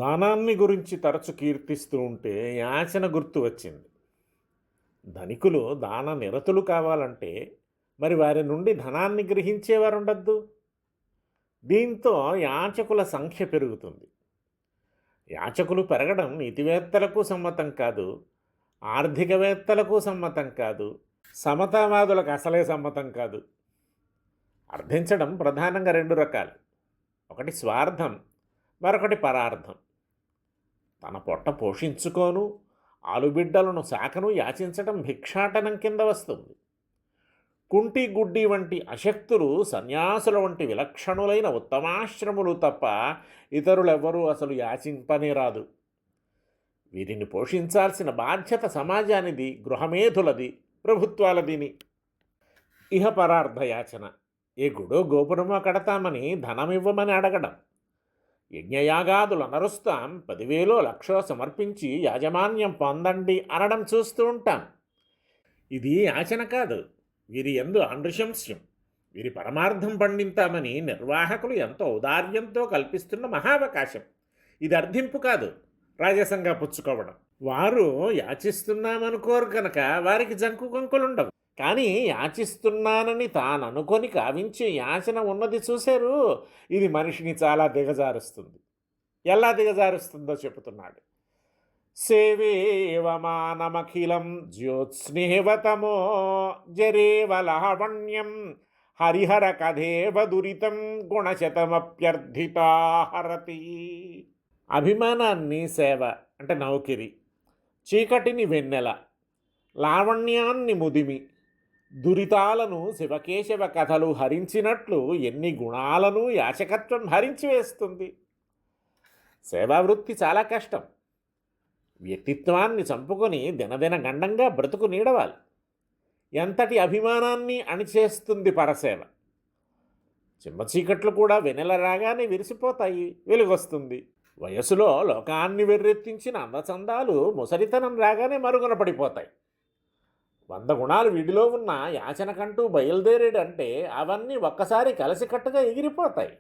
దానాన్ని గురించి తరచు కీర్తిస్తూ ఉంటే యాచన గుర్తు వచ్చింది. ధనికులు దాన నిరతులు కావాలంటే మరి వారి నుండి ధనాన్ని గ్రహించేవారుండద్దు. దీంతో యాచకుల సంఖ్య పెరుగుతుంది. యాచకులు పెరగడం నీతివేత్తలకు సమ్మతం కాదు, ఆర్థికవేత్తలకు సమ్మతం కాదు, సమతావాదులకు అసలే సమ్మతం కాదు. అర్థించడం ప్రధానంగా రెండు రకాలు. ఒకటి స్వార్థం, మరొకటి పరార్థం. తన పొట్ట పోషించుకోను ఆలుబిడ్డలను శాఖను యాచించటం భిక్షాటనం కింద వస్తుంది. కుంటి గుడ్డి వంటి అశక్తులు సన్యాసుల వంటి విలక్షణులైన ఉత్తమాశ్రములు తప్ప ఇతరులెవ్వరూ అసలు యాచింపనే రాదు. వీరిని పోషించాల్సిన బాధ్యత సమాజానిది, గృహమేధులది, ప్రభుత్వాలదిని. ఇహ పరార్థ యాచన ఏ గుడో గోపురమో కడతామని ధనమివ్వమని అడగడం. యజ్ఞయాగాదులు అనరుస్తాం, 10,000 లక్షో సమర్పించి యాజమాన్యం పొందండి అనడం చూస్తూ ఉంటాం. ఇది యాచన కాదు, వీరి యందు అనృశంస్యం. వీరి పరమార్థం పండిస్తామని నిర్వాహకులు ఎంతో ఔదార్యంతో కల్పిస్తున్న మహావకాశం. ఇది అర్థింపు కాదు, రాజసంగా పుచ్చుకోవడం. వారు యాచిస్తున్నామనుకోరు కనుక వారికి జంకు కొంకులుండవు. కానీ యాచిస్తున్నానని తాను అనుకొని కావించే యాచన ఉన్నది చూశారు, ఇది మనిషిని చాలా దిగజారుస్తుంది. ఎలా దిగజారుస్తుందో చెబుతున్నాడు. సేవేవమానమఖిలం జ్యోత్స్నేవతమో జరేవ లావణ్యం హరిహర కథేవ దురితం గుణశతమప్యర్థితాహరతి. అభిమానాన్ని సేవ అంటే నౌకిరి, చీకటిని వెన్నెల, లావణ్యాన్ని ముదిమి, దురితాలను శివకేశవ కథలు హరించినట్లు ఎన్ని గుణాలను యాచకత్వం హరించి వేస్తుంది. సేవావృత్తి చాలా కష్టం. వ్యక్తిత్వాన్ని చంపుకొని దినదిన గండంగా బ్రతుకు నీడవాలి. ఎంతటి అభిమానాన్ని అణిచేస్తుంది పరసేవ. చిమ్మ చీకట్లు కూడా వెన్నెల రాగానే విరిసిపోతాయి, వెలుగొస్తుంది. వయసులో లోకాన్ని వెర్రెత్తించిన అందచందాలు ముసలితనం రాగానే మరుగున పడిపోతాయి. 100 గుణాలు వీడిలో ఉన్న యాచనకంటూ బయలుదేరాడంటే అవన్నీ ఒక్కసారి కలిసికట్టుగా ఎగిరిపోతాయి.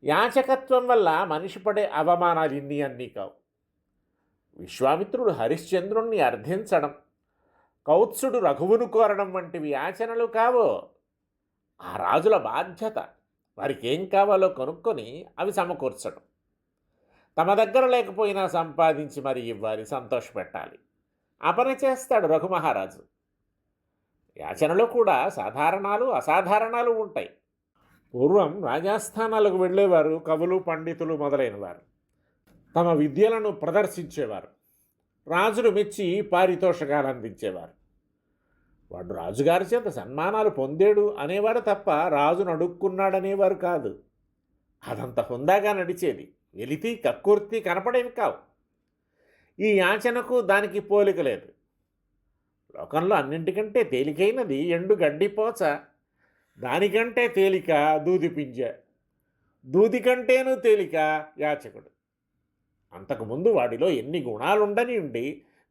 యాచకత్వం వల్ల మనిషి పడే అవమానాలు ఇన్ని అన్నీ కావు. విశ్వామిత్రుడు హరిశ్చంద్రుణ్ణి అర్థించడం, కౌత్సుడు రఘువును కోరడం వంటివి యాచనలు కావో. ఆ రాజుల బాధ్యత వారికి ఏం కావాలో కొనుక్కొని అవి సమకూర్చడం. తమ దగ్గర లేకపోయినా సంపాదించి మరీ ఇవ్వాలి, సంతోషపెట్టాలి. ఆ పని చేస్తాడు రఘుమహారాజు. యాచనలో కూడా సాధారణాలు అసాధారణాలు ఉంటాయి. పూర్వం రాజాస్థానాలకు వెళ్ళేవారు కవులు, పండితులు మొదలైన వారు. తమ విద్యలను ప్రదర్శించేవారు. రాజును మెచ్చి పారితోషకాలు అందించేవారు. వాడు రాజుగారి చేత సన్మానాలు పొందేడు అనేవారు తప్ప రాజును అడుక్కున్నాడనేవారు కాదు. అదంత హుందాగా నడిచేది. వెలితి కక్కుర్తి కనపడేవి కావు. ఈ యాచనకు దానికి పోలిక లేదు. లోకంలో అన్నింటికంటే తేలికైనది ఎండు గడ్డిపోచ, దానికంటే తేలిక దూది పింజ, దూది కంటేనూ తేలిక యాచకుడు. అంతకుముందు వాడిలో ఎన్ని గుణాలుండని ఉండి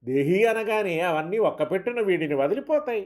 దేహి అనగానే అవన్నీ ఒక్కపెట్టున వీడిని వదిలిపోతాయి.